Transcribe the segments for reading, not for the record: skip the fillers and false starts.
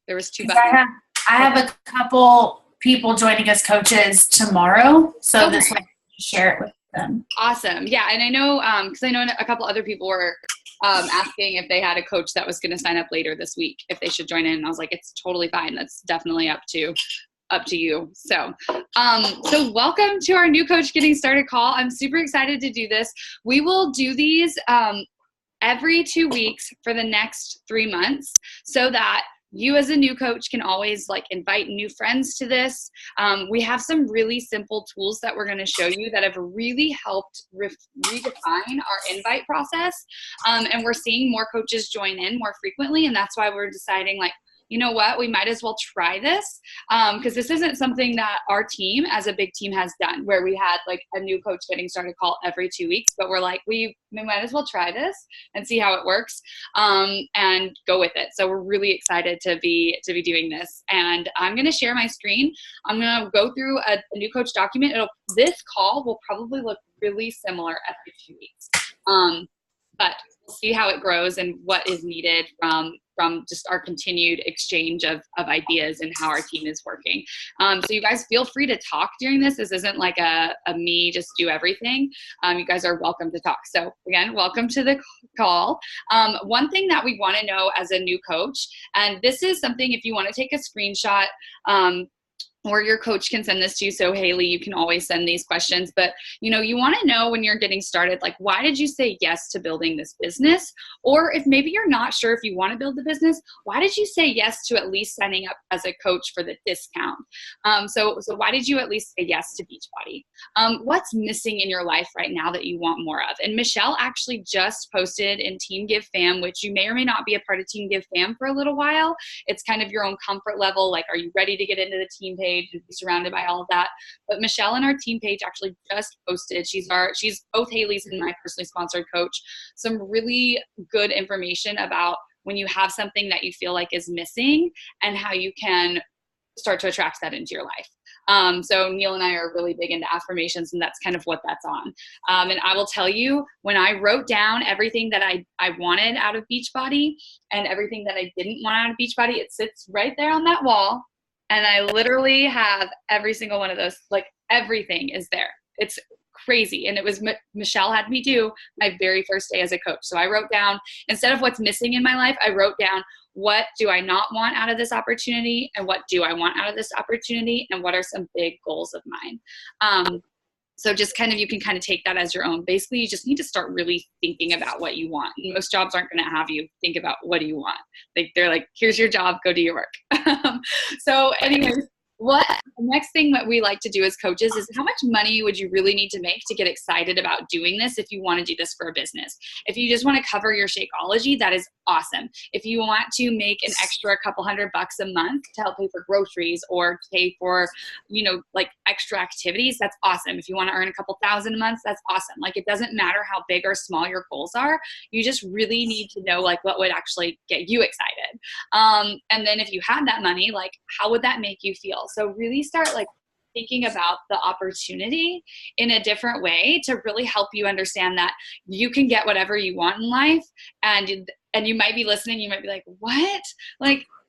There was 2 buttons. I have a couple people joining as coaches tomorrow, so this way I can share it with them. Awesome. Yeah, and I know because I know a couple other people were asking if they had a coach that was going to sign up later this week, if they should join in. And I was like, it's totally fine. That's definitely up to you. So welcome to our new Coach Getting Started call. I'm super excited to do this. We will do these every 2 weeks for the next 3 months so that you as a new coach can always invite new friends to this. We have some really simple tools that we're going to show you that have really helped redefine our invite process. And we're seeing more coaches join in more frequently. And that's why we're deciding you know what, we might as well try this because this isn't something that our team as a big team has done where we had a new Coach Getting Started call every 2 weeks, but we're we might as well try this and see how it works and go with it. So we're really excited to be doing this. And I'm going to share my screen. I'm going to go through a new coach document. This call will probably look really similar every 2 weeks. But we'll see how it grows and what is needed from just our continued exchange of ideas and how our team is working. So you guys feel free to talk during this. This isn't a me just do everything. You guys are welcome to talk. So again, welcome to the call. One thing that we want to know as a new coach, and this is something if you want to take a screenshot, or your coach can send this to you. So Haley, you can always send these questions, but you want to know when you're getting started, why did you say yes to building this business? Or if maybe you're not sure if you want to build the business, why did you say yes to at least signing up as a coach for the discount? So why did you at least say yes to Beachbody? What's missing in your life right now that you want more of? And Michelle actually just posted in Team Give Fam, which you may or may not be a part of Team Give Fam for a little while. It's kind of your own comfort level. Are you ready to get into the team page and be surrounded by all of that? But Michelle on our team page actually just posted, she's both Haley's and my personally sponsored coach, some really good information about when you have something that you feel is missing and how you can start to attract that into your life. So Neil and I are really big into affirmations, and that's kind of what that's on. And I will tell you, when I wrote down everything that I wanted out of Beachbody and everything that I didn't want out of Beachbody, it sits right there on that wall. And I literally have every single one of those, everything is there. It's crazy. And it was Michelle had me do my very first day as a coach. So I wrote down, instead of what's missing in my life, I wrote down, what do I not want out of this opportunity? And what do I want out of this opportunity? And what are some big goals of mine? So just you can take that as your own. Basically, you just need to start really thinking about what you want. And most jobs aren't going to have you think about what do you want. They're here's your job, go do your work. So anyways, the next thing that we like to do as coaches is how much money would you really need to make to get excited about doing this if you want to do this for a business? If you just want to cover your Shakeology, that is awesome. If you want to make an extra couple $100 a month to help pay for groceries or pay for, extra activities, that's awesome. If you want to earn a couple $1,000 a month, that's awesome. It doesn't matter how big or small your goals are. You just really need to know what would actually get you excited. And then if you had that money, how would that make you feel? So really start thinking about the opportunity in a different way to really help you understand that you can get whatever you want in life. And you might be listening, you might be what?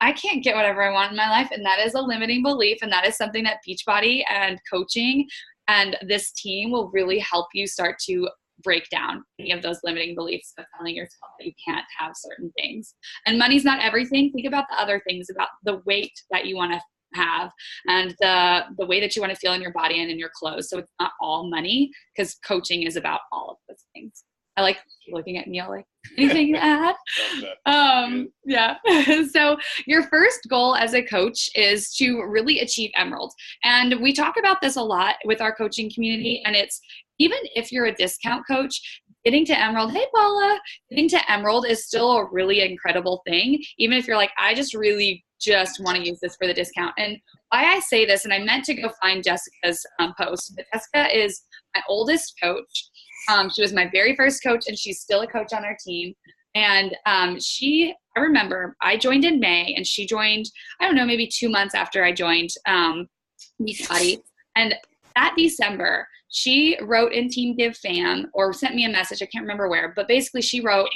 I can't get whatever I want in my life. And that is a limiting belief. And that is something that Beachbody and coaching and this team will really help you start to break down any of those limiting beliefs of telling yourself that you can't have certain things. And money's not everything. Think about the other things, about the weight that you want to have and the way that you want to feel in your body and in your clothes. So it's not all money, because coaching is about all of those things. I like looking at Neil anything to add? Yeah. So your first goal as a coach is to really achieve Emerald. And we talk about this a lot with our coaching community. And it's, even if you're a discount coach, getting to Emerald, hey Paula, getting to Emerald is still a really incredible thing. Even if you're I just want to use this for the discount. And why I say this, and I meant to go find Jessica's post, but Jessica is my oldest coach. She was my very first coach, and she's still a coach on our team. And I remember I joined in May, and she joined, I don't know, maybe 2 months after I joined Beachbody. And that December, she wrote in Team Give Fam, or sent me a message, I can't remember where, but basically she wrote,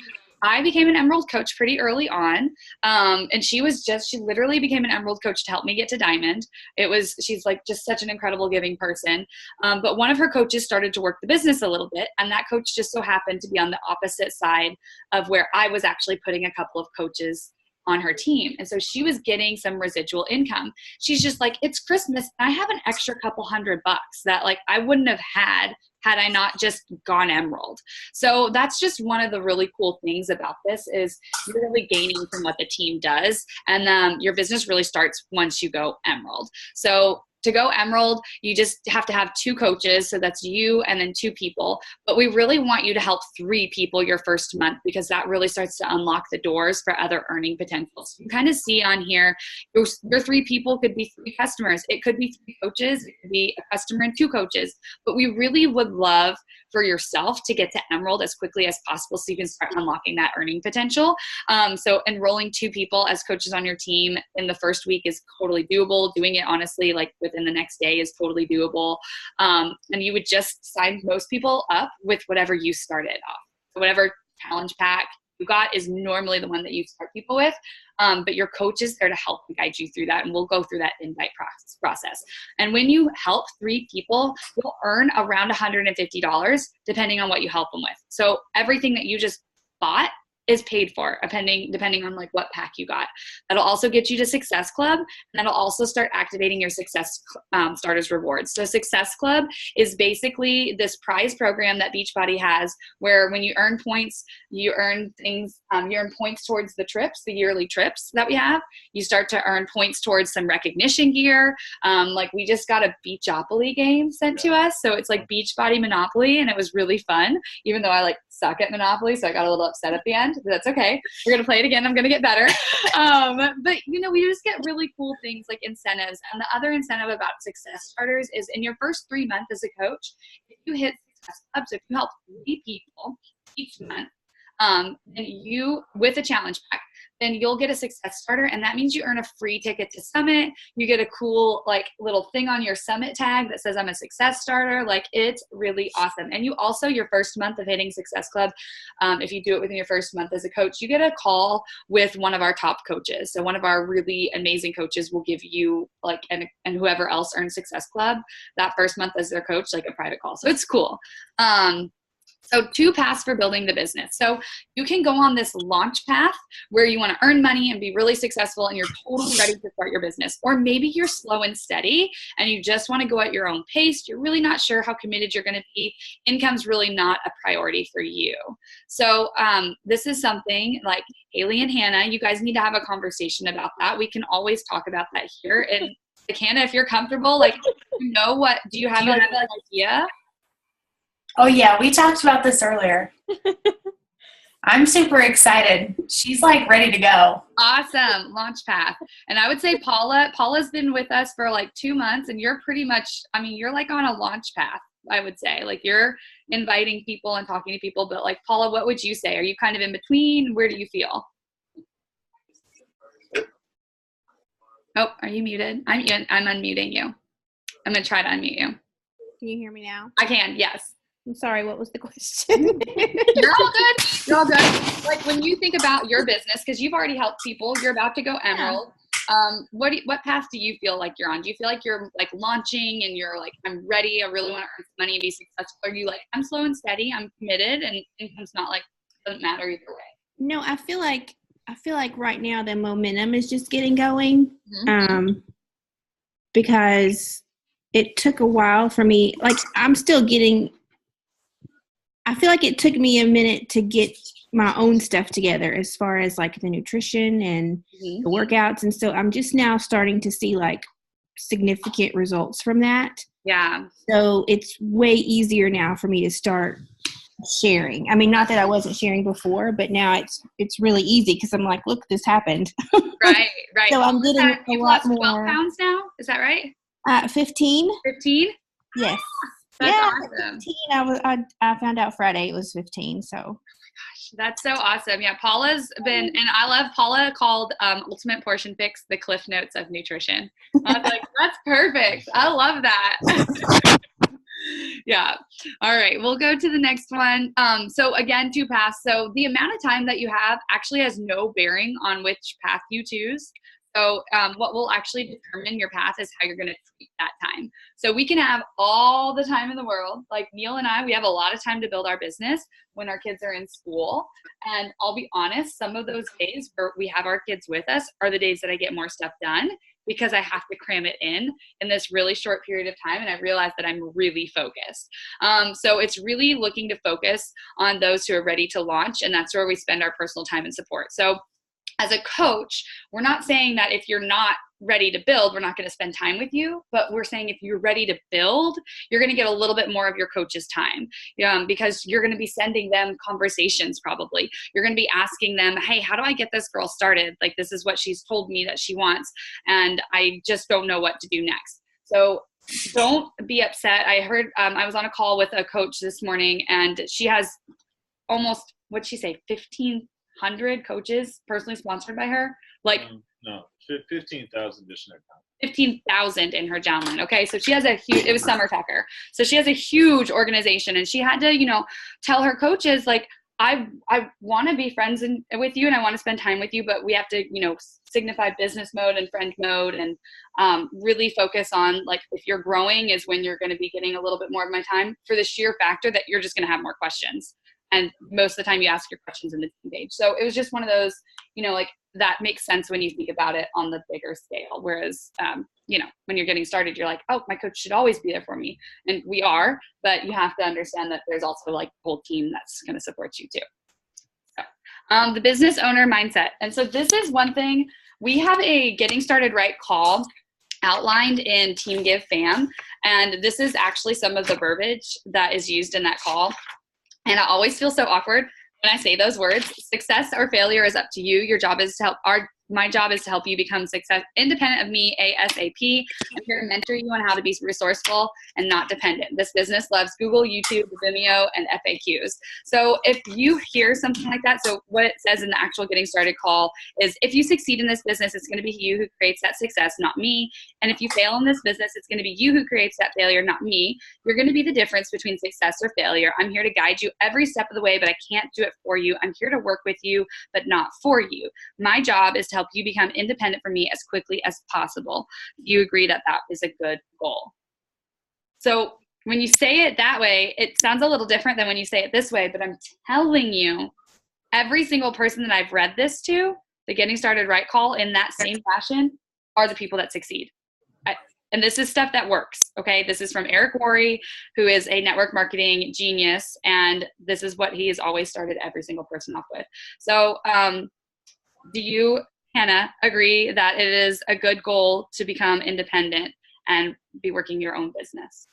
I became an Emerald coach pretty early on. And she literally became an Emerald coach to help me get to Diamond. She's like just such an incredible giving person. But one of her coaches started to work the business a little bit. And that coach just so happened to be on the opposite side of where I was actually putting a couple of coaches on her team. And so she was getting some residual income. She's just like, it's Christmas. And I have an extra couple $100 that like I wouldn't have had I not just gone Emerald. So that's just one of the really cool things about this is you're really gaining from what the team does. And your business really starts once you go Emerald. So to go Emerald, you just have to have 2 coaches. So that's you and then 2 people. But we really want you to help 3 people your first month because that really starts to unlock the doors for other earning potentials. You kind of see on here, your 3 people could be 3 customers. It could be 3 coaches. It could be a customer and 2 coaches. But we really would love for yourself to get to Emerald as quickly as possible so you can start unlocking that earning potential. So enrolling 2 people as coaches on your team in the first week is totally doable. Doing it honestly, like within the next day is totally doable. And you would just sign most people up with whatever you started off. So whatever challenge pack you got is normally the one that you start people with. But your coach is there to help and guide you through that. And we'll go through that invite process. And when you help 3 people, you'll earn around $150 depending on what you help them with. So everything that you just bought is paid for depending on like what pack you got. That'll also get you to Success Club, and that'll also start activating your Success Starters rewards. So Success Club is basically this prize program that Beachbody has where when you earn points, you earn things, you earn points towards the trips, the yearly trips that we have. You start to earn points towards some recognition gear. Like we just got a Beachopoly game sent to us. So it's like Beachbody Monopoly, and it was really fun, even though I like suck at Monopoly. So I got a little upset at the end. But that's okay. We're going to play it again. I'm going to get better. But, we just get really cool things like incentives. And the other incentive about Success Starters is in your first 3 months as a coach, if you hit Success Club, so if you help 3 people each month, and you with a challenge pack, then you'll get a Success Starter, and that means you earn a free ticket to Summit. You get a cool like little thing on your Summit tag that says I'm a Success Starter. Like it's really awesome. And you also, your first month of hitting Success Club, if you do it within your first month as a coach, you get a call with one of our top coaches. So one of our really amazing coaches will give you like, and whoever else earns Success Club that first month as their coach, like a private call. So it's cool. So 2 paths for building the business. So you can go on this launch path where you want to earn money and be really successful and you're totally ready to start your business. Or maybe you're slow and steady and you just want to go at your own pace. You're really not sure how committed you're going to be. Income's really not a priority for you. So this is something like Haley and Hannah, you guys need to have a conversation about that. We can always talk about that here. And like Hannah, if you're comfortable, like, do you have an idea? Oh yeah, we talked about this earlier. I'm super excited. She's like ready to go. Awesome. Launch path. And I would say Paula's been with us for like 2 months and you're pretty much, you're like on a launch path, I would say. Like you're inviting people and talking to people, but like Paula, what would you say? Are you kind of in between? Where do you feel? Oh, are you muted? I'm unmuting you. I'm going to try to unmute you. Can you hear me now? I can, yes. I'm sorry, what was the question? You're all good. You're all good. Like when you think about your business, because you've already helped people, you're about to go Emerald. What path do you feel like you're on? Do you feel like you're like launching and you're like, I'm ready, I really want to earn some money and be successful? Or are you like, I'm slow and steady, I'm committed, and income's not like, doesn't matter either way? No, I feel like right now the momentum is just getting going. Mm-hmm. Because it took a while for me. Like I feel like it took me a minute to get my own stuff together as far as like the nutrition and the workouts. And so I'm just now starting to see like significant results from that. Yeah. So it's way easier now for me to start sharing. Not that I wasn't sharing before, but now it's really easy because I'm like, look, this happened. Right. So I'm getting a lot more. 12 pounds now? Is that right? 15. 15? Yes. That's awesome. 15. I found out Friday it was 15. So. Oh my gosh, that's so awesome. Yeah, Paula's been, and I love Paula called Ultimate Portion Fix the Cliff Notes of nutrition. I was like, that's perfect. I love that. Yeah. All right. We'll go to the next one. So again, to pass. So the amount of time that you have actually has no bearing on which path you choose. So what will actually determine your path is how you're going to treat that time. So we can have all the time in the world. Like Neil and I, we have a lot of time to build our business when our kids are in school. And I'll be honest, some of those days where we have our kids with us are the days that I get more stuff done because I have to cram it in this really short period of time. And I realize that I'm really focused. So it's really looking to focus on those who are ready to launch. And that's where we spend our personal time and support. So as a coach, we're not saying that if you're not ready to build, we're not going to spend time with you, but we're saying if you're ready to build, you're going to get a little bit more of your coach's time because you're going to be sending them conversations probably. You're going to be asking them, hey, how do I get this girl started? Like, this is what she's told me that she wants, and I just don't know what to do next. So don't be upset. I heard, I was on a call with a coach this morning, and she has almost, what'd she say, 1,500 coaches personally sponsored by her. Like, no, 15,000 additional accounts. 15,000 in her downline. Okay. So she has a huge, it was Summer Tucker. So she has a huge organization, and she had to, tell her coaches, like, I want to be friends with you and I want to spend time with you, but we have to, signify business mode and friend mode, and really focus on, like, if you're growing is when you're going to be getting a little bit more of my time, for the sheer factor that you're just going to have more questions. And most of the time you ask your questions in the team page. So it was just one of those, like, that makes sense when you think about it on the bigger scale. Whereas, when you're getting started, you're like, oh, my coach should always be there for me. And we are, but you have to understand that there's also, like, a whole team that's going to support you too. So, the business owner mindset. And so this is one thing. We have a Getting Started Right call outlined in Team Give Fam. And this is actually some of the verbiage that is used in that call. And I always feel so awkward when I say those words. Success or failure is up to you. Your job is to help. My job is to help you become independent of me ASAP. I'm here to mentor you on how to be resourceful and not dependent. This business loves Google, YouTube, Vimeo, and FAQs. So if you hear something like that, so what it says in the actual Getting Started call is, if you succeed in this business, it's going to be you who creates that success, not me. And if you fail in this business, it's going to be you who creates that failure, not me. You're going to be the difference between success or failure. I'm here to guide you every step of the way, but I can't do it for you. I'm here to work with you, but not for you. My job is to help you become independent from me as quickly as possible. Do you agree that that is a good goal? So when you say it that way, it sounds a little different than when you say it this way, but I'm telling you, every single person that I've read this to, the Getting Started Right call in that same fashion, are the people that succeed. And this is stuff that works, okay? This is from Eric Worre, who is a network marketing genius, and this is what he has always started every single person off with. So do you, Hannah, agree that it is a good goal to become independent and be working your own business?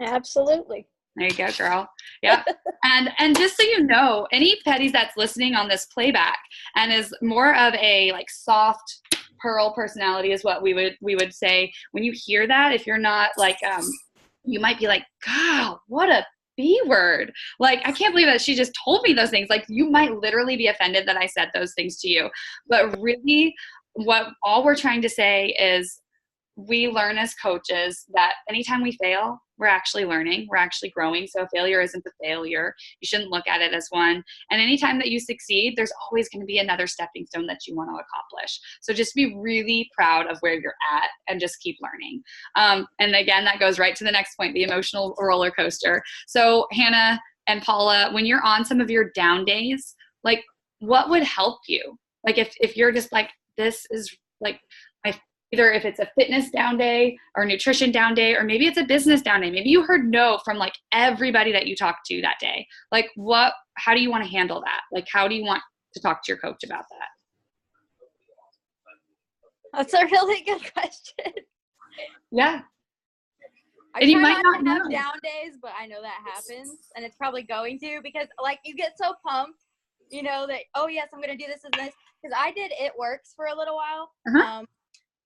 Absolutely. There you go, girl. Yeah. And just so you know, any petties that's listening on this playback and is more of a, like, soft pearl personality is what we would say. When you hear that, if you're not, like, you might be like, God, what a B word. Like, I can't believe that she just told me those things. Like, you might literally be offended that I said those things to you. But really, what all we're trying to say is, we learn as coaches that anytime we fail, we're actually learning, we're actually growing. So failure isn't a failure. You shouldn't look at it as one. And anytime that you succeed, there's always going to be another stepping stone that you want to accomplish. So just be really proud of where you're at and just keep learning. And again, that goes right to the next point, the emotional roller coaster. So Hannah and Paula, when you're on some of your down days, like, what would help you? Like, if you're just like, this is like, either if it's a fitness down day or nutrition down day, or maybe it's a business down day. Maybe you heard no from, like, everybody that you talked to that day. Like, how do you want to handle that? Like, how do you want to talk to your coach about that? That's a really good question. Yeah. I You try might not to not have know. down days, but I know that happens, and it's probably going to, because, like, you get so pumped, that, oh yes, I'm going to do this and this, because I did It Works for a little while. Uh-huh.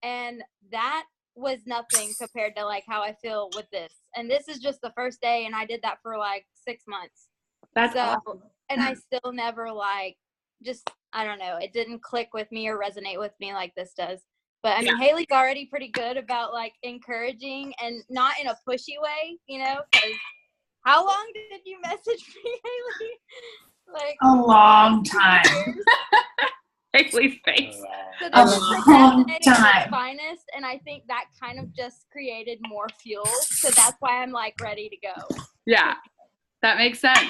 And that was nothing compared to, like, how I feel with this. And this is just the first day, and I did that for, like, 6 months. That's awesome. And I still never, like, just, I don't know, it didn't click with me or resonate with me like this does. But I mean, Haley's already pretty good about like encouraging and not in a pushy way, you know, because how long did you message me, Haley? Like A long time. years? Haley's face. So A this is long procrastinating at time. its finest, and I think that kind of just created more fuel. So that's why I'm like ready to go. Yeah, that makes sense.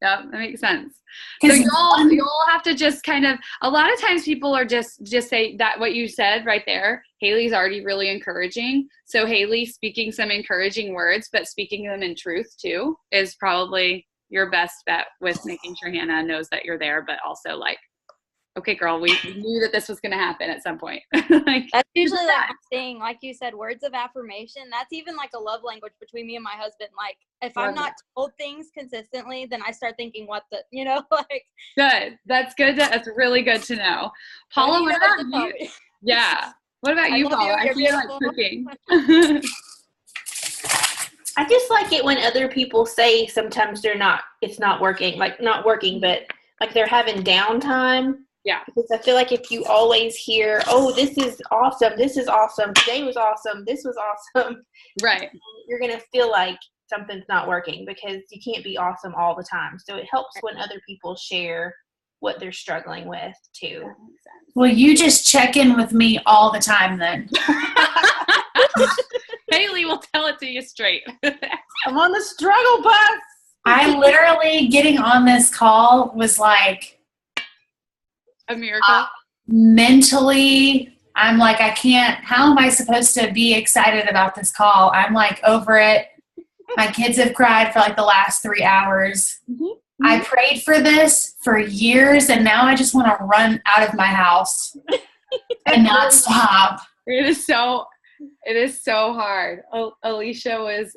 Yeah, that makes sense. So 'Cause you'll have to just kind of, a lot of times people are just say that what you said right there, Haley's already really encouraging. So Haley speaking some encouraging words, but speaking them in truth too, is probably your best bet with making sure Hannah knows that you're there, but also like, okay, girl, we knew that this was going to happen at some point. Like, That's usually like my thing. Like you said, words of affirmation. That's even like a love language between me and my husband. Like if I'm not told things consistently, then I start thinking, what the, you know, like. good. That's good. That's really good to know. Paula, what about you? Yeah. What about you, Paula? I feel like cooking. I just like it when other people say sometimes it's not working, like not working, but like they're having downtime. Yeah. Because I feel like if you always hear, oh, this is awesome, today was awesome, this was awesome. Right. You're going to feel like something's not working because you can't be awesome all the time. So it helps when other people share what they're struggling with too. Well, you just check in with me all the time then. Haley will tell it to you straight. I'm on the struggle bus. I literally getting on this call was like, A miracle. mentally, I'm like, I can't, how am I supposed to be excited about this call? I'm like over it. My kids have cried for like the last 3 hours. Mm-hmm. I prayed for this for years and now I just want to run out of my house and not stop. It is so hard. Alicia was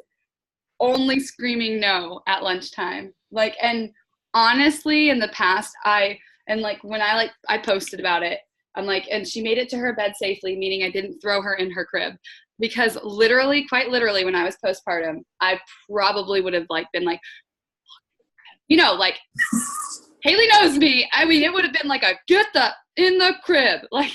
only screaming no at lunchtime. Like, and honestly, in the past, when I posted about it, I'm like, and she made it to her bed safely, meaning I didn't throw her in her crib. Because literally, quite literally, when I was postpartum, I probably would have like been like, you know, like, Haley knows me. I mean, it would have been like a get in the crib. Like,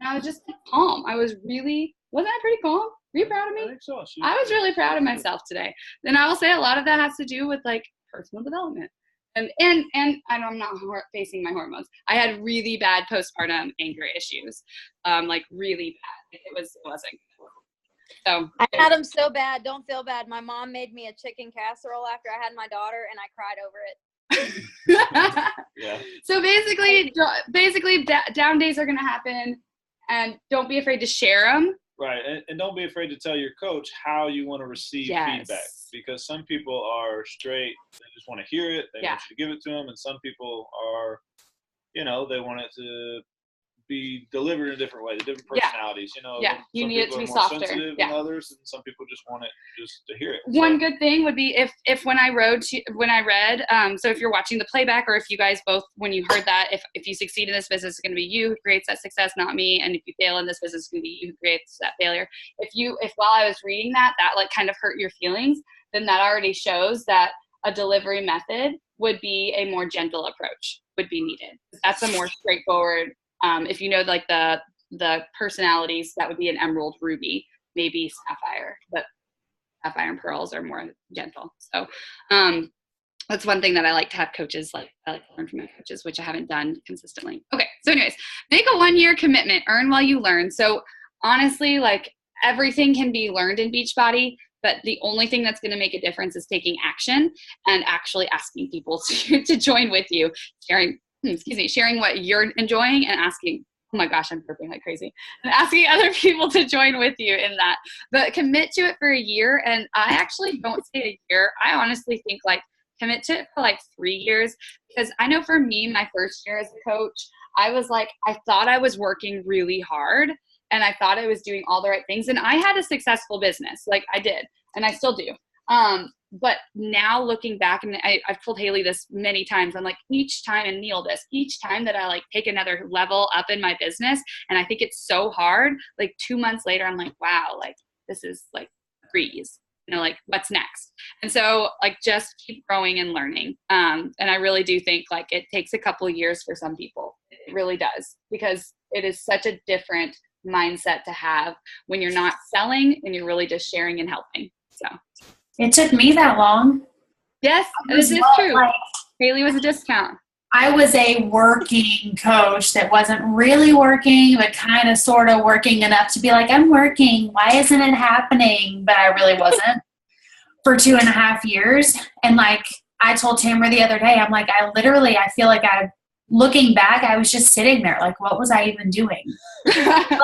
and I was just like, calm. Wasn't I pretty calm? Were you proud of I me? think so. I was really proud of myself today. And I will say a lot of that has to do with like personal development. And I'm not facing my hormones. I had really bad postpartum anger issues, like really bad. It wasn't. So I had them so bad. Don't feel bad. My mom made me a chicken casserole after I had my daughter, and I cried over it. Yeah. So basically, down days are going to happen, and don't be afraid to share them. Right, and don't be afraid to tell your coach how you want to receive feedback, because some people are straight, they just want to hear it, they want you to give it to them, and some people are, they want it to be delivered in a differred way, the different personalities, you need it to be some people are more softer sensitive than others, and some people just want it just to hear it. One good thing would be if when I read, so if you're watching the playback, or if you guys both, when you heard that, if you succeed in this business, it's going to be you who creates that success, not me. And if you fail in this business, it's going to be you who creates that failure. If while I was reading that like kind of hurt your feelings, then that already shows that a delivery method would be a more gentle approach would be needed. That's a more straightforward. If you know like the personalities, that would be an emerald, ruby, maybe sapphire, but sapphire and pearls are more gentle. So that's one thing that I like to have coaches, like I like to learn from my coaches, which I haven't done consistently. Okay, so anyways, make a 1-year commitment, earn while you learn. So honestly, like everything can be learned in Beachbody, but the only thing that's going to make a difference is taking action and actually asking people to join with you, sharing what you're enjoying and asking, oh my gosh, I'm burping like crazy, and asking other people to join with you in that. But commit to it for a year. And I actually don't say a year. I honestly think like commit to it for like 3 years, because I know for me, my first year as a coach, I was like, I thought I was working really hard and I thought I was doing all the right things. And I had a successful business, like I did, and I still do. But now looking back, and I've told Haley this many times, I'm like, each time, and Neil this, each time that I like take another level up in my business, and I think it's so hard, like 2 months later, I'm like, wow, like this is like a breeze, like what's next? And so like just keep growing and learning. And I really do think like it takes a couple of years for some people. It really does, because it is such a different mindset to have when you're not selling and you're really just sharing and helping. So it took me that long. Yes, this is true. Haley was a discount. I was a working coach that wasn't really working, but kind of sort of working enough to be like, I'm working. Why isn't it happening? But I really wasn't for 2.5 years. And like I told Tamara the other day, I'm like, I feel like looking back, I was just sitting there. Like, what was I even doing? But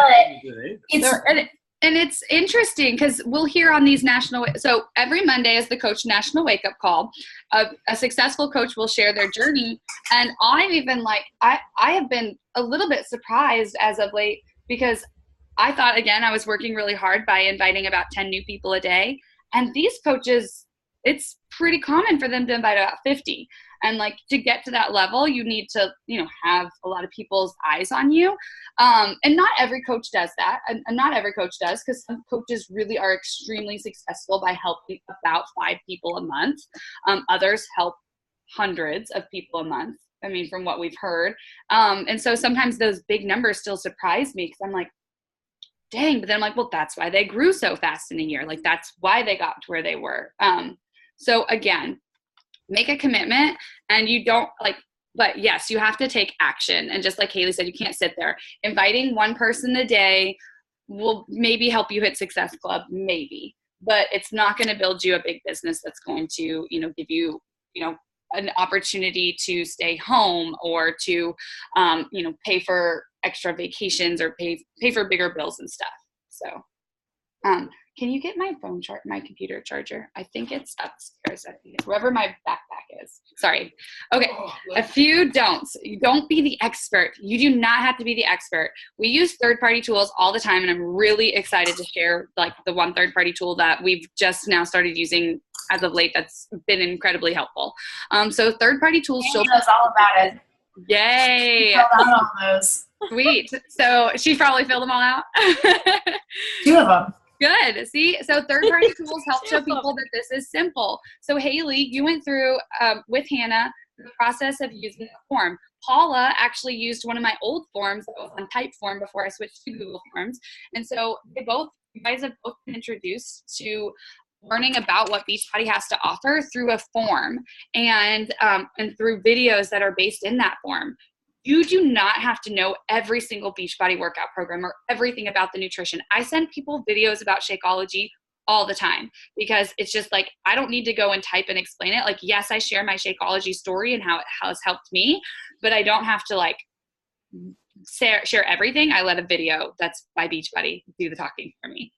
and it's interesting because we'll hear on these so every Monday is the Coach National Wake Up Call. A successful coach will share their journey. And I'm even like, I have been a little bit surprised as of late because I thought, again, I was working really hard by inviting about 10 new people a day. And these coaches, it's pretty common for them to invite about 50. And like to get to that level, you need to, have a lot of people's eyes on you. And not every coach does that. And not every coach does, because some coaches really are extremely successful by helping about 5 people a month. Others help hundreds of people a month. I mean, from what we've heard. And so sometimes those big numbers still surprise me because I'm like, dang, but then I'm like, well, that's why they grew so fast in a year. Like that's why they got to where they were. So again, make a commitment and you don't but yes, you have to take action. And just like Haley said, you can't sit there. Inviting one person a day will maybe help you hit Success Club, maybe, but it's not going to build you a big business that's going to, give you, an opportunity to stay home or to, pay for extra vacations or pay for bigger bills and stuff. So, can you get my my computer charger? I think it's upstairs. I think it's wherever my backpack is. Sorry. Okay. A few don'ts. You don't be the expert. You do not have to be the expert. We use third-party tools all the time, and I'm really excited to share like the one third-party tool that we've just now started using as of late that's been incredibly helpful. So third-party tools. She knows all about it. Yay. Filled out all those. Sweet. So she probably filled them all out. 2 of them. Good. See, so third-party tools help show people that this is simple. So Haley, you went through with Hannah the process of using a form. Paula actually used one of my old forms that was on Typeform before I switched to Google Forms. And so you guys have both been introduced to learning about what Beachbody has to offer through a form and through videos that are based in that form. You do not have to know every single Beachbody workout program or everything about the nutrition. I send people videos about Shakeology all the time because it's just like, I don't need to go and type and explain it. Like, yes, I share my Shakeology story and how it has helped me, but I don't have to like share everything. I let a video that's by Beachbody do the talking for me.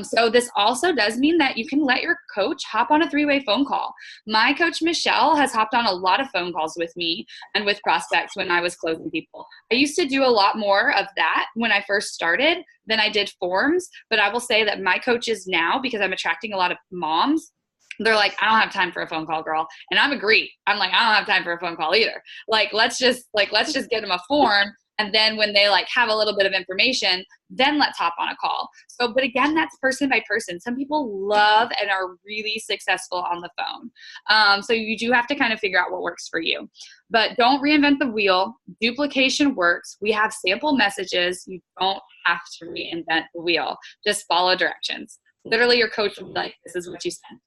So this also does mean that you can let your coach hop on a 3-way phone call. My coach, Michelle, has hopped on a lot of phone calls with me and with prospects when I was closing people. I used to do a lot more of that when I first started than I did forms, but I will say that my coaches now, because I'm attracting a lot of moms, they're like, I don't have time for a phone call, girl. And I'm agree. I'm like, I don't have time for a phone call either. Let's just get them a form. And then when they have a little bit of information, then let's hop on a call. So, but again, that's person by person. Some people love and are really successful on the phone. So you do have to kind of figure out what works for you. But don't reinvent the wheel. Duplication works. We have sample messages. You don't have to reinvent the wheel. Just follow directions. Literally, your coach will be like, this is what you send.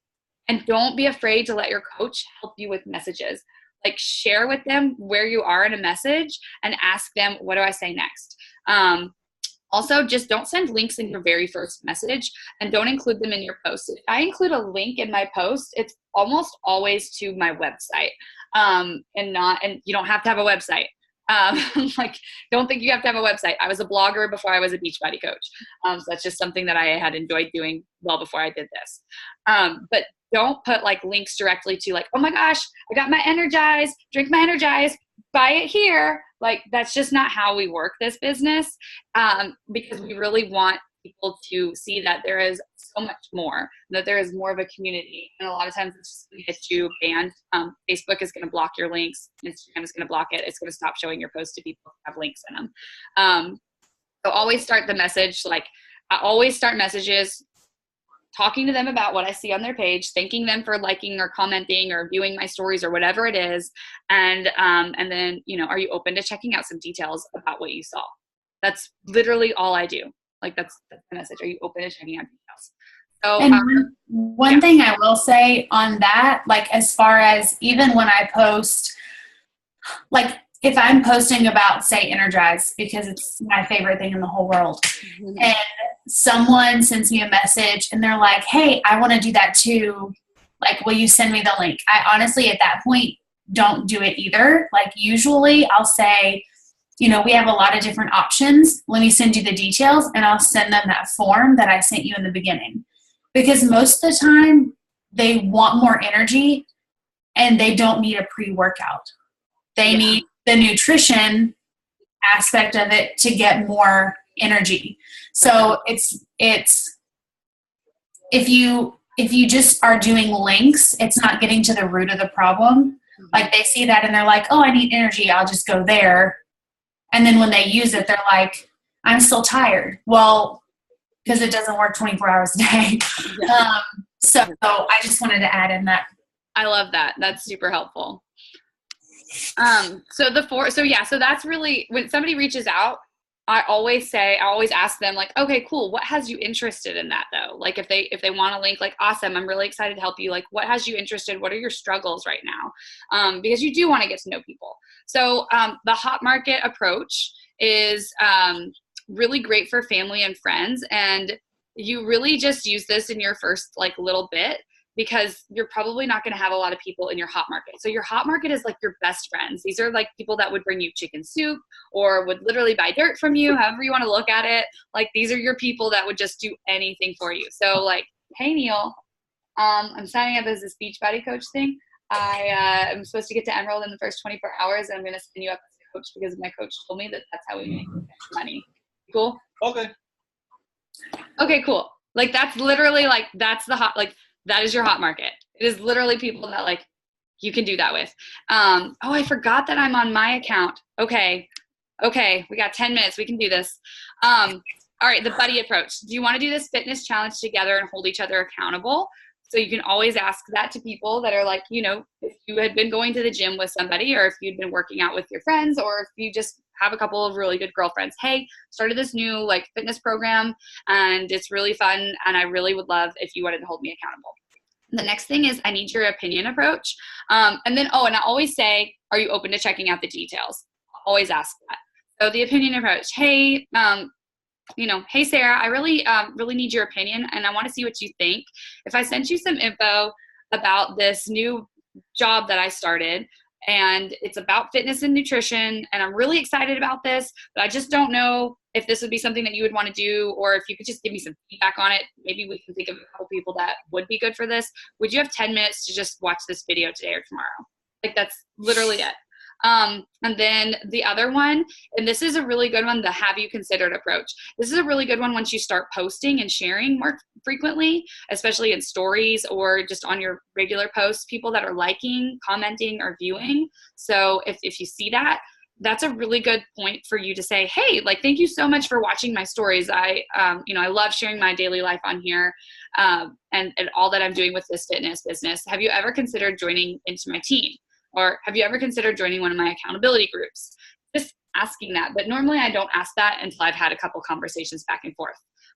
And don't be afraid to let your coach help you with messages. Share with them where you are in a message and ask them, what do I say next? Also, just don't send links in your very first message and don't include them in your post. If I include a link in my post, it's almost always to my website and you don't have to have a website. Don't think you have to have a website. I was a blogger before I was a Beachbody coach. So that's just something that I had enjoyed doing well before I did this. But don't put links directly to oh my gosh, I got my Energize, drink my Energize, buy it here. That's just not how we work this business. Because we really want people to see that there is so much more, that there is more of a community. And a lot of times it's just going to get you banned. Facebook is going to block your links. Instagram is going to block it. It's going to stop showing your posts to people who have links in them. So always start the message. I always start messages talking to them about what I see on their page, thanking them for liking or commenting or viewing my stories or whatever it is. And then, are you open to checking out some details about what you saw? That's literally all I do. Like that's the message. Are you open to checking out details? So, and one thing I will say on that, like as far as even when I post, like if I'm posting about, say, Energize, because it's my favorite thing in the whole world, and someone sends me a message and they're like, hey, I want to do that too. Like, will you send me the link? I honestly, at that point, don't do it either. Like usually I'll say, we have a lot of different options. Let me send you the details, and I'll send them that form that I sent you in the beginning. Because most of the time they want more energy and they don't need a pre-workout. They need the nutrition aspect of it to get more energy. So it's if you just are doing links, it's not getting to the root of the problem. Like they see that and they're like, oh, I need energy, I'll just go there. And then when they use it, they're like, I'm still tired. Well, because it doesn't work 24 hours a day. Yeah. So I just wanted to add in that. I love that. That's super helpful. So that's really, when somebody reaches out, I always ask them like, okay, cool. What has you interested in that though? Like if they want a link, like, awesome, I'm really excited to help you. Like, what has you interested? What are your struggles right now? Because you do want to get to know people. So, the hot market approach is, really great for family and friends. And you really just use this in your first like little bit, because you're probably not going to have a lot of people in your hot market. So your hot market is like your best friends. These are like people that would bring you chicken soup or would literally buy dirt from you, however you want to look at it. Like these are your people that would just do anything for you. So like, hey Neil, I'm signing up as a speech body coach thing. I am supposed to get to Emerald in the first 24 hours, and I'm going to send you up as a coach because my coach told me that that's how we make money. Cool? Okay, cool. Like that's literally like, that's the hot, like that is your hot market. It is literally people that like you can do that with. Oh, I forgot that I'm on my account. Okay, we got 10 minutes. We can do this. All right, the buddy approach. Do you want to do this fitness challenge together and hold each other accountable? So you can always ask that to people that are like, if you had been going to the gym with somebody, or if you'd been working out with your friends, or if you just have a couple of really good girlfriends. Hey, started this new like fitness program and it's really fun, and I really would love if you wanted to hold me accountable. The next thing is I need your opinion approach. And then, and I always say, are you open to checking out the details? Always ask that. So the opinion approach, hey, hey Sarah, I really need your opinion and I want to see what you think. If I sent you some info about this new job that I started, and it's about fitness and nutrition, and I'm really excited about this, but I just don't know if this would be something that you would want to do, or if you could just give me some feedback on it. Maybe we can think of a couple people that would be good for this. Would you have 10 minutes to just watch this video today or tomorrow? Like that's literally it. And then the other one, and this is a really good one, the have you considered approach. This is a really good one once you start posting and sharing more frequently, especially in stories or just on your regular posts, people that are liking, commenting, or viewing. So if you see that, that's a really good point for you to say, hey, like, thank you so much for watching my stories. I love sharing my daily life on here, and all that I'm doing with this fitness business. Have you ever considered joining into my team? Or have you ever considered joining one of my accountability groups? Just asking that. But normally I don't ask that until I've had a couple conversations back and forth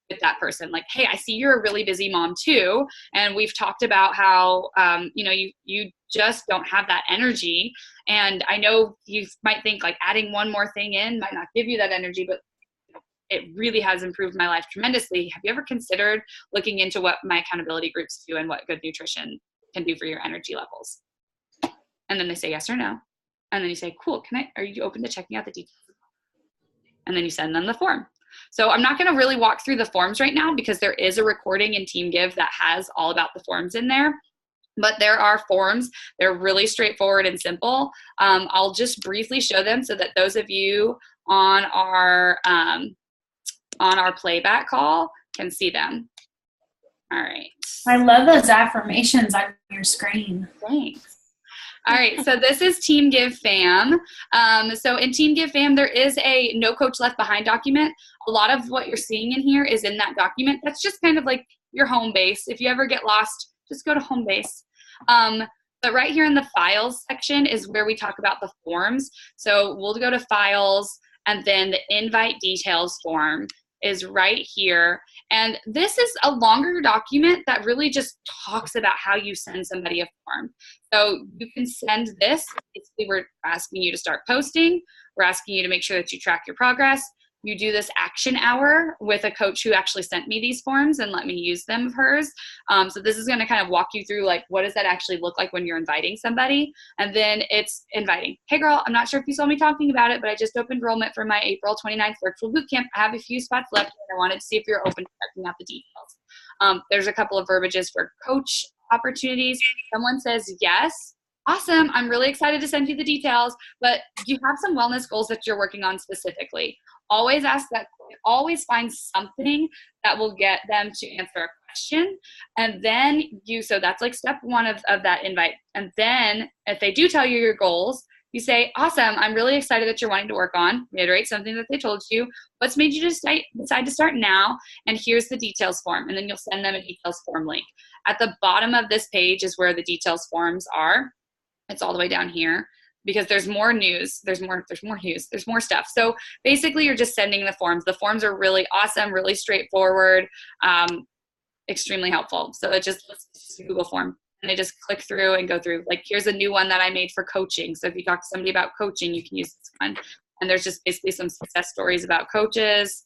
with that person. Like, hey, I see you're a really busy mom too. And we've talked about how, you just don't have that energy. And I know you might think like adding one more thing in might not give you that energy, but it really has improved my life tremendously. Have you ever considered looking into what my accountability groups do and what good nutrition can do for your energy levels? And then they say yes or no. And then you say, cool, are you open to checking out the details? And then you send them the form. So I'm not going to really walk through the forms right now because there is a recording in TeamGive that has all about the forms in there. But there are forms. They're really straightforward and simple. I'll just briefly show them so that those of you on our playback call can see them. All right. I love those affirmations on your screen. Thanks. All right, so this is TeamGive Fam. So in TeamGive Fam, there is a No Coach Left Behind document. A lot of what you're seeing in here is in that document. That's just kind of like your home base. If you ever get lost, just go to home base. But right here in the files section is where we talk about the forms. So we'll go to files, And then the invite details form is right here. And this is a longer document that really just talks about how you send somebody a form. So you can send this. Basically, we're asking you to start posting. We're asking you to make sure that you track your progress. You do this action hour with a coach who actually sent me these forms and let me use them of hers. So this is going to kind of walk you through, like, what does that actually look like when you're inviting somebody? And then it's inviting. Hey girl, I'm not sure if you saw me talking about it, but I just opened enrollment for my April 29th virtual bootcamp. I have a few spots left and I wanted to see if you're open to checking out the details. There's a couple of verbiages for coach opportunities. Someone says yes. Awesome. I'm really excited to send you the details, but do you have some wellness goals that you're working on specifically? Always ask that. Always find something that will get them to answer a question. And then so that's like step one of that invite. And then if they do tell you your goals, you say, awesome, I'm really excited that you're wanting to work on. Reiterate something that they told you. What's made you decide to start now? And here's the details form. And then you'll send them a details form link. At the bottom of this page is where the details forms are. It's all the way down here because there's more news. There's more news. There's more stuff. So basically you're just sending the forms. The forms are really awesome, really straightforward, extremely helpful. So it's just a Google form and I just click through and go through. Like, here's a new one that I made for coaching. So if you talk to somebody about coaching, you can use this one. And there's just basically some success stories about coaches.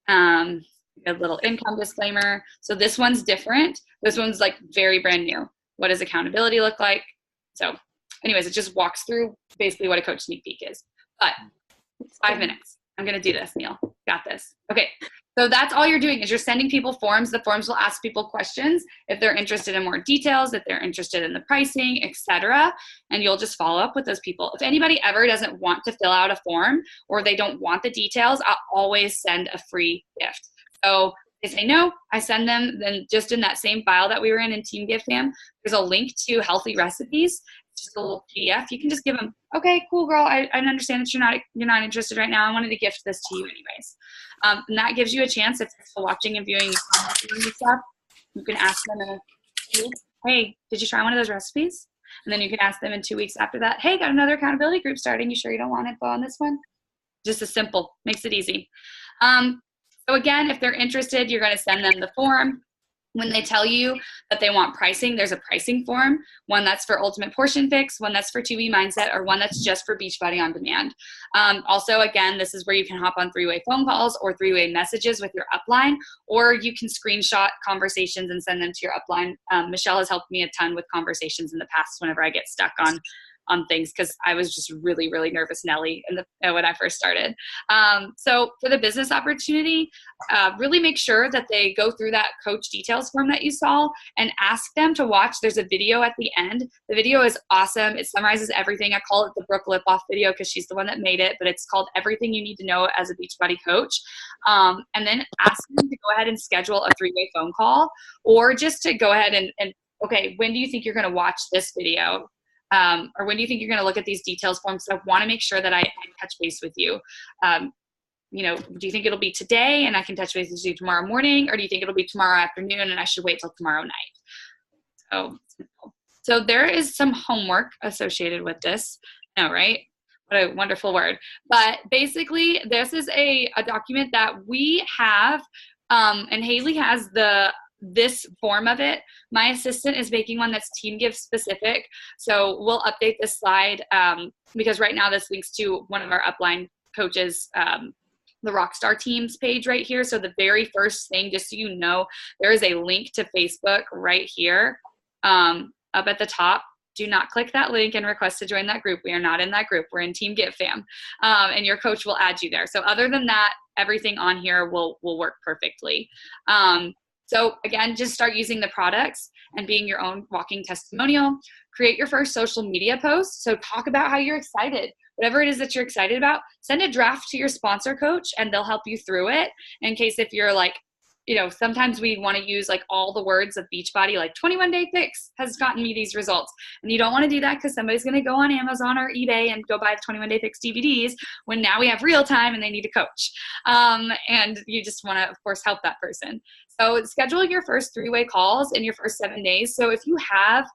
A little income disclaimer. So this one's different. This one's like very brand new. What does accountability look like? So anyways, it just walks through basically what a coach sneak peek is. But 5 minutes. I'm going to do this, Neil. Got this. Okay. So that's all you're doing is you're sending people forms. The forms will ask people questions if they're interested in more details, if they're interested in the pricing, etc. And you'll just follow up with those people. If anybody ever doesn't want to fill out a form or they don't want the details, I'll always send a free gift. So they say no, I send them, then just in that same file that we were in Team Give Fam, there's a link to healthy recipes. It's just a little PDF. You can just give them, okay, cool girl, I understand that you're not interested right now. I wanted to gift this to you anyways. And that gives you a chance, if you're watching and viewing stuff, you can ask them in 2 weeks, hey, did you try one of those recipes? And then you can ask them in 2 weeks after that, hey, got another accountability group starting. You sure you don't want info on this one? Just as simple, makes it easy. So again, if they're interested, you're going to send them the form. When they tell you that they want pricing, there's a pricing form, one that's for Ultimate Portion Fix, one that's for 2B Mindset, or one that's just for Beachbody On Demand. Also, again, this is where you can hop on 3-way phone calls or 3-way messages with your upline, or you can screenshot conversations and send them to your upline. Michelle has helped me a ton with conversations in the past whenever I get stuck on things, because I was just really, really nervous Nelly when I first started. So for the business opportunity, really make sure that they go through that coach details form that you saw and ask them to watch. There's a video at the end. The video is awesome. It summarizes everything. I call it the Brooke Lipoff video because she's the one that made it, but it's called Everything You Need to Know as a Beachbody Coach. And then ask them to go ahead and schedule a 3-way phone call, or just to go ahead and okay, when do you think you're going to watch this video? Or when do you think you're going to look at these details forms? So I want to make sure that I touch base with you. Do you think it'll be today and I can touch base with you tomorrow morning? Or do you think it'll be tomorrow afternoon and I should wait till tomorrow night? So there is some homework associated with this. No, right? What a wonderful word. But basically, this is a document that we have, and Haley has this form of it. My assistant is making one that's Team Give specific. So we'll update this slide because right now this links to one of our upline coaches, the Rockstar Teams page right here. So the very first thing, just so you know, there is a link to Facebook right here up at the top. Do not click that link and request to join that group. We are not in that group. We're in Team Give Fam. And your coach will add you there. So other than that, everything on here will work perfectly. So again, just start using the products and being your own walking testimonial. Create your first social media post. So talk about how you're excited. Whatever it is that you're excited about, send a draft to your sponsor coach and they'll help you through it. In case if you're like, sometimes we want to use like all the words of Beachbody, like 21-day fix has gotten me these results. And you don't want to do that because somebody's going to go on Amazon or eBay and go buy the 21-day fix DVDs when now we have real time and they need a coach. And you just want to, of course, help that person. So schedule your first 3-way calls in your first 7 days. So if you have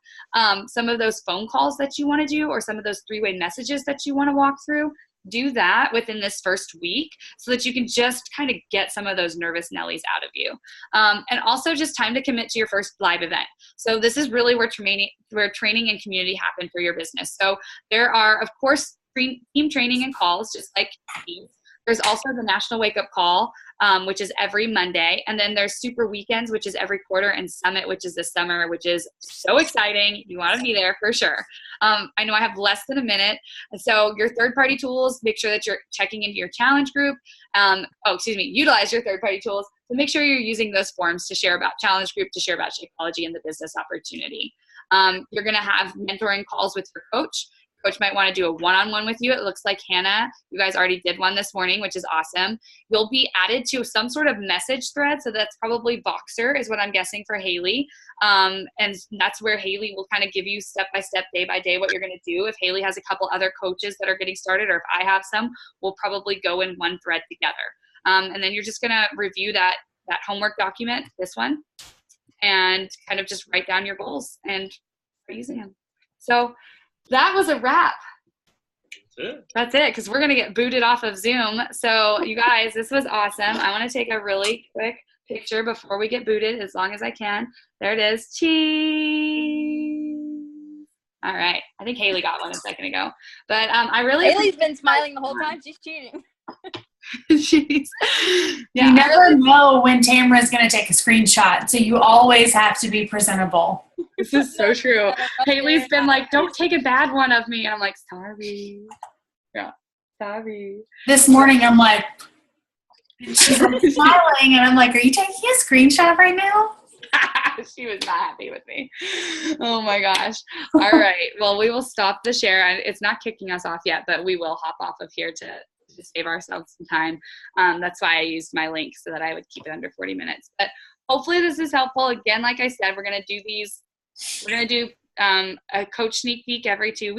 some of those phone calls that you want to do or some of those 3-way messages that you want to walk through, do that within this first week so that you can just kind of get some of those nervous Nellies out of you. And also just time to commit to your first live event. So this is really where training and community happen for your business. So there are, of course, team training and calls, just like these. There's also the National Wake Up Call, which is every Monday. And then there's Super Weekends, which is every quarter, and Summit, which is this summer, which is so exciting. You want to be there for sure. I know I have less than a minute. So your third-party tools, make sure that you're checking into your challenge group. Utilize your third-party tools. So make sure you're using those forms to share about challenge group, to share about Shakeology and the business opportunity. You're going to have mentoring calls with your coach. Coach might want to do a one-on-one with you. It looks like Hannah, you guys already did one this morning, which is awesome. You'll be added to some sort of message thread. So that's probably Voxer is what I'm guessing for Haley. And that's where Haley will kind of give you step-by-step, day-by-day what you're going to do. If Haley has a couple other coaches that are getting started, or if I have some, we'll probably go in one thread together. And then you're just going to review that homework document, this one, and kind of just write down your goals and start using them. So that was a wrap. That's it, because we're going to get booted off of Zoom. So you guys, this was awesome. I want to take a really quick picture before we get booted as long as I can. There it is. Cheese. All right. I think Haley got one a second ago. But Haley's been smiling the whole time. She's cheating. You never know when Tamara's going to take a screenshot, so you always have to be presentable. This is so true. Haley's been like, don't take a bad one of me. And I'm like, sorry. Yeah, sorry. This morning, I'm like, she's like smiling, and I'm like, are you taking a screenshot right now? She was not happy with me. Oh my gosh. All right. Well, we will stop the share. It's not kicking us off yet, but we will hop off of here to save ourselves some time. That's why I used my link so that I would keep it under 40 minutes. But hopefully this is helpful. Again, like I said, we're going to do a coach sneak peek every 2